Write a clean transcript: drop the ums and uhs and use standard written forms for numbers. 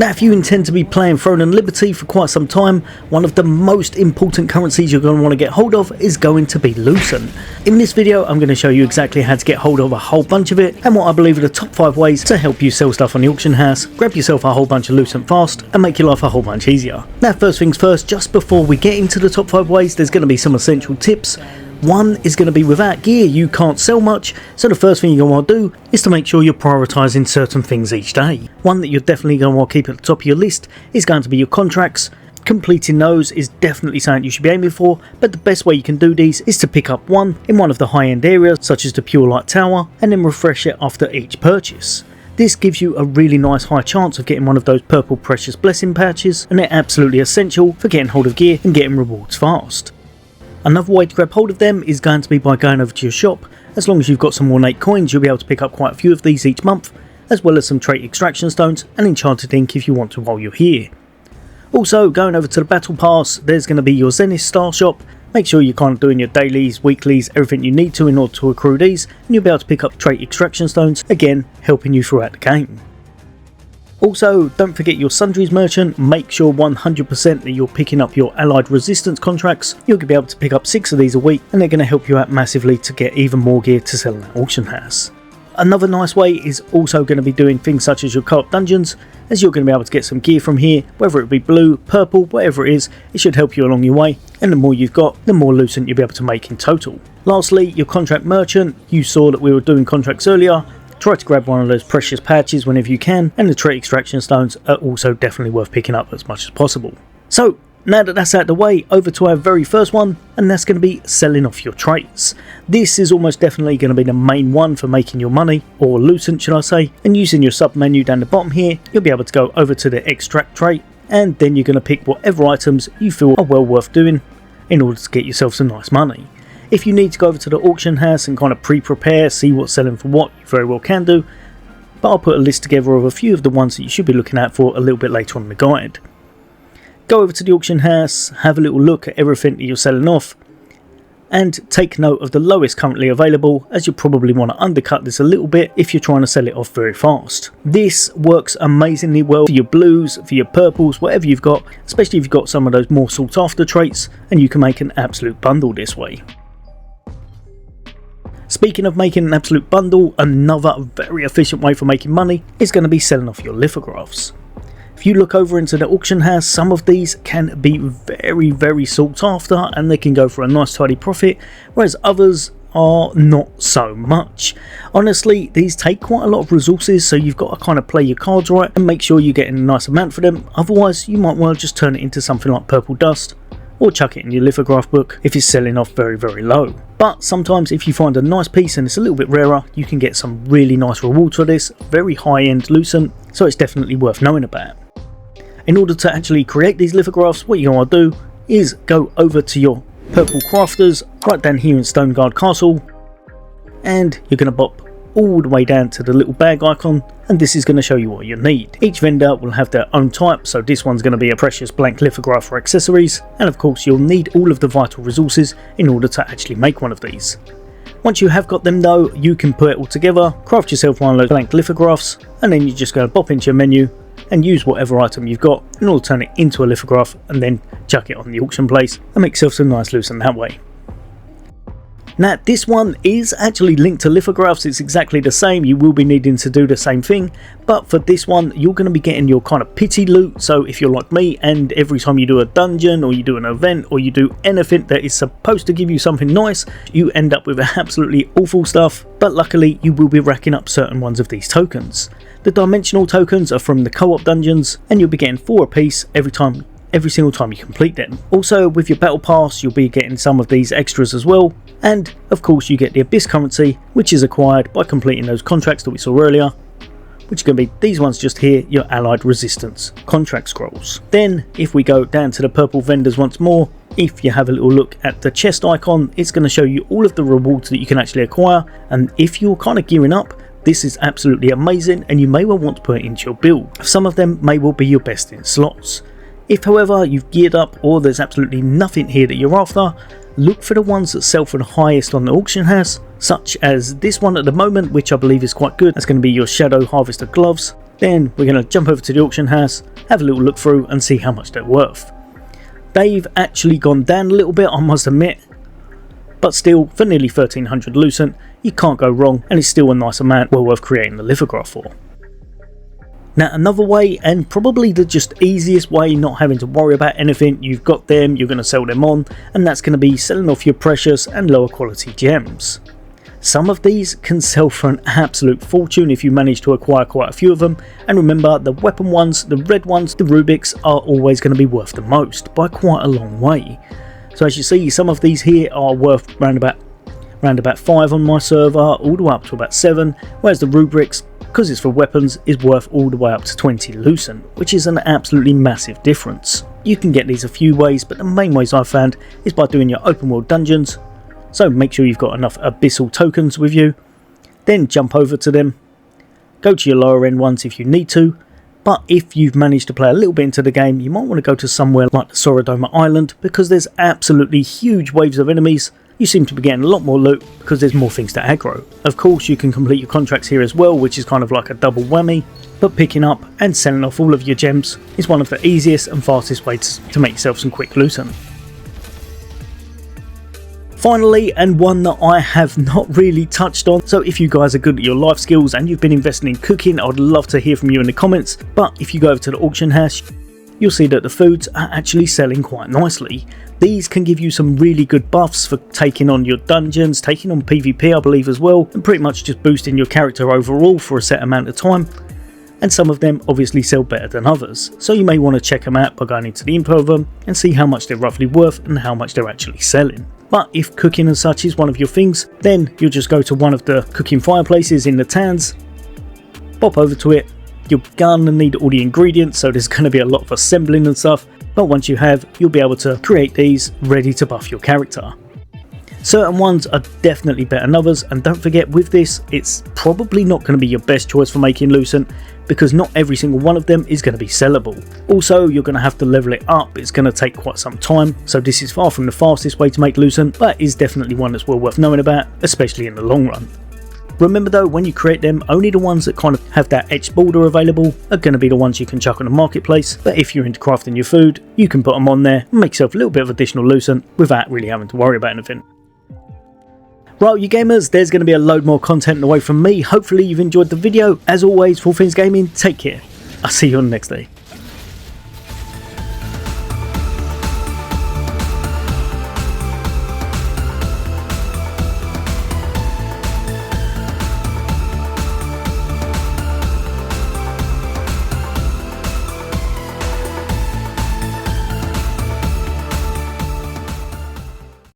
Now, if you intend to be playing Throne and Liberty for quite some time, one of the most important currencies you're going to want to get hold of is going to be Lucent. In this video, I'm going to show you exactly how to get hold of a whole bunch of it and what I believe are the top 5 ways to help you sell stuff on the auction house, grab yourself a whole bunch of Lucent fast, and make your life a whole bunch easier. Now, first things first, just before we get into the top 5 ways, there's going to be some essential tips. One is going to be without gear you can't sell much, so the first thing you're going to want to do is to make sure you're prioritising certain things each day. One that you're definitely going to want to keep at the top of your list is going to be your contracts. Completing those is definitely something you should be aiming for, but the best way you can do these is to pick up one in one of the high-end areas such as the Pure Light Tower and then refresh it after each purchase. This gives you a really nice high chance of getting one of those purple precious blessing pouches, and they're absolutely essential for getting hold of gear and getting rewards fast. Another way to grab hold of them is going to be by going over to your shop. As long as you've got some ornate coins, you'll be able to pick up quite a few of these each month, as well as some trait extraction stones and enchanted ink if you want to while you're here. Also, going over to the battle pass, there's going to be your Zenith Star shop. Make sure you're kind of doing your dailies, weeklies, everything you need to in order to accrue these, and you'll be able to pick up trait extraction stones, again helping you throughout the game. Also, don't forget your sundries merchant. Make sure 100% that you're picking up your allied resistance contracts. You'll be able to pick up 6 of these a week, and they're going to help you out massively to get even more gear to sell in that auction house. Another nice way is also going to be doing things such as your co-op dungeons, as you're going to be able to get some gear from here, whether it be blue, purple, whatever it is, it should help you along your way, and the more you've got, the more Lucent you'll be able to make in total. Lastly, your contract merchant. You saw that we were doing contracts earlier. Try to grab one of those precious patches whenever you can, and the trait extraction stones are also definitely worth picking up as much as possible. So, now that that's out of the way, over to our very first one, and that's going to be selling off your traits. This is almost definitely going to be the main one for making your money, or Lucent should I say, and using your sub menu down the bottom here, you'll be able to go over to the extract trait, and then you're going to pick whatever items you feel are well worth doing in order to get yourself some nice money. If you need to go over to the auction house and kind of pre-prepare, see what's selling for what, you very well can do, but I'll put a list together of a few of the ones that you should be looking at for a little bit later on in the guide. Go over to the auction house, have a little look at everything that you're selling off, and take note of the lowest currently available, as you'll probably want to undercut this a little bit if you're trying to sell it off very fast. This works amazingly well for your blues, for your purples, whatever you've got, especially if you've got some of those more sought after traits, and you can make an absolute bundle this way. Speaking of making an absolute bundle, another very efficient way for making money is going to be selling off your lithographs. If you look over into the auction house, some of these can be very sought after and they can go for a nice tidy profit, whereas others are not so much. Honestly, these take quite a lot of resources, so you've got to kind of play your cards right and make sure you're getting a nice amount for them. Otherwise, you might well just turn it into something like purple dust, or chuck it in your lithograph book if it's selling off very low. But sometimes if you find a nice piece and it's a little bit rarer, you can get some really nice rewards for this, very high end Lucent, so it's definitely worth knowing about. In order to actually create these lithographs, what you're going to do is go over to your purple crafters right down here in Stoneguard Castle, and you're going to bop all the way down to the little bag icon, and this is going to show you what you need. Each vendor will have their own type, so this one's going to be a precious blank lithograph for accessories, and of course you'll need all of the vital resources in order to actually make one of these. Once you have got them though, you can put it all together, craft yourself one of those blank lithographs, and then you're just going to pop into your menu and use whatever item you've got in order to turn it into a lithograph, and then chuck it on the auction place and make yourself some nice Lucent that way. Now, this one is actually linked to lithographs. It's exactly the same. You will be needing to do the same thing, but for this one you're going to be getting your kind of pity loot. So if you're like me and every time you do a dungeon or you do an event or you do anything that is supposed to give you something nice, you end up with absolutely awful stuff, but luckily you will be racking up certain ones of these tokens. The dimensional tokens are from the co-op dungeons, and you'll be getting 4 apiece every single time you complete them. Also, with your battle pass you'll be getting some of these extras as well, and of course you get the abyss currency, which is acquired by completing those contracts that we saw earlier, which are going to be these ones just here, your allied resistance contract scrolls. Then if we go down to the purple vendors once more, if you have a little look at the chest icon, it's going to show you all of the rewards that you can actually acquire, and if you're kind of gearing up, this is absolutely amazing and you may well want to put it into your build. Some of them may well be your best in slots. If however you've geared up or there's absolutely nothing here that you're after, look for the ones that sell for the highest on the auction house, such as this one at the moment, which I believe is quite good. That's going to be your Shadow Harvester gloves. Then we're going to jump over to the auction house, have a little look through and see how much they're worth. They've actually gone down a little bit, I must admit, but still, for nearly 1300 Lucent, you can't go wrong, and it's still a nice amount well worth creating the lithograph for. Now another way, and probably the just easiest way, not having to worry about anything, you've got them, you're going to sell them on, and that's going to be selling off your precious and lower quality gems. Some of these can sell for an absolute fortune if you manage to acquire quite a few of them, and remember, the weapon ones, the red ones, the Rubiks are always going to be worth the most, by quite a long way. So as you see, some of these here are worth round about 5 on my server, all the way up to about 7, whereas the Rubriks, because it's for weapons, is worth all the way up to 20 Lucent, which is an absolutely massive difference. You can get these a few ways, but the main ways I've found is by doing your open world dungeons, so make sure you've got enough abyssal tokens with you, then jump over to them, go to your lower end ones if you need to, but if you've managed to play a little bit into the game, you might want to go to somewhere like the Sorodoma Island, because there's absolutely huge waves of enemies. You seem to be getting a lot more loot because there's more things to aggro. Of course, you can complete your contracts here as well, which is kind of like a double whammy, but picking up and selling off all of your gems is one of the easiest and fastest ways to make yourself some quick Lucent. Finally, and one that I have not really touched on, so if you guys are good at your life skills and you've been investing in cooking, I'd love to hear from you in the comments, but if you go over to the auction house, you'll see that the foods are actually selling quite nicely. These can give you some really good buffs for taking on your dungeons, taking on PvP I believe as well, and pretty much just boosting your character overall for a set amount of time. And some of them obviously sell better than others, so you may want to check them out by going into the info of them and see how much they're roughly worth and how much they're actually selling. But if cooking and such is one of your things, then you'll just go to one of the cooking fireplaces in the towns, pop over to it. You're gonna need all the ingredients, so there's going to be a lot of assembling and stuff, but once you have, you'll be able to create these ready to buff your character. Certain ones are definitely better than others, and don't forget with this, it's probably not going to be your best choice for making Lucent, because not every single one of them is going to be sellable. Also, you're going to have to level it up, it's going to take quite some time, so this is far from the fastest way to make Lucent, but is definitely one that's well worth knowing about, especially in the long run. Remember though, when you create them, only the ones that kind of have that etched border available are going to be the ones you can chuck on the marketplace, but if you're into crafting your food, you can put them on there and make yourself a little bit of additional Lucent without really having to worry about anything. Right, you gamers, there's going to be a load more content away from me. Hopefully you've enjoyed the video. As always, for all things gaming, take care. I'll see you on the next day.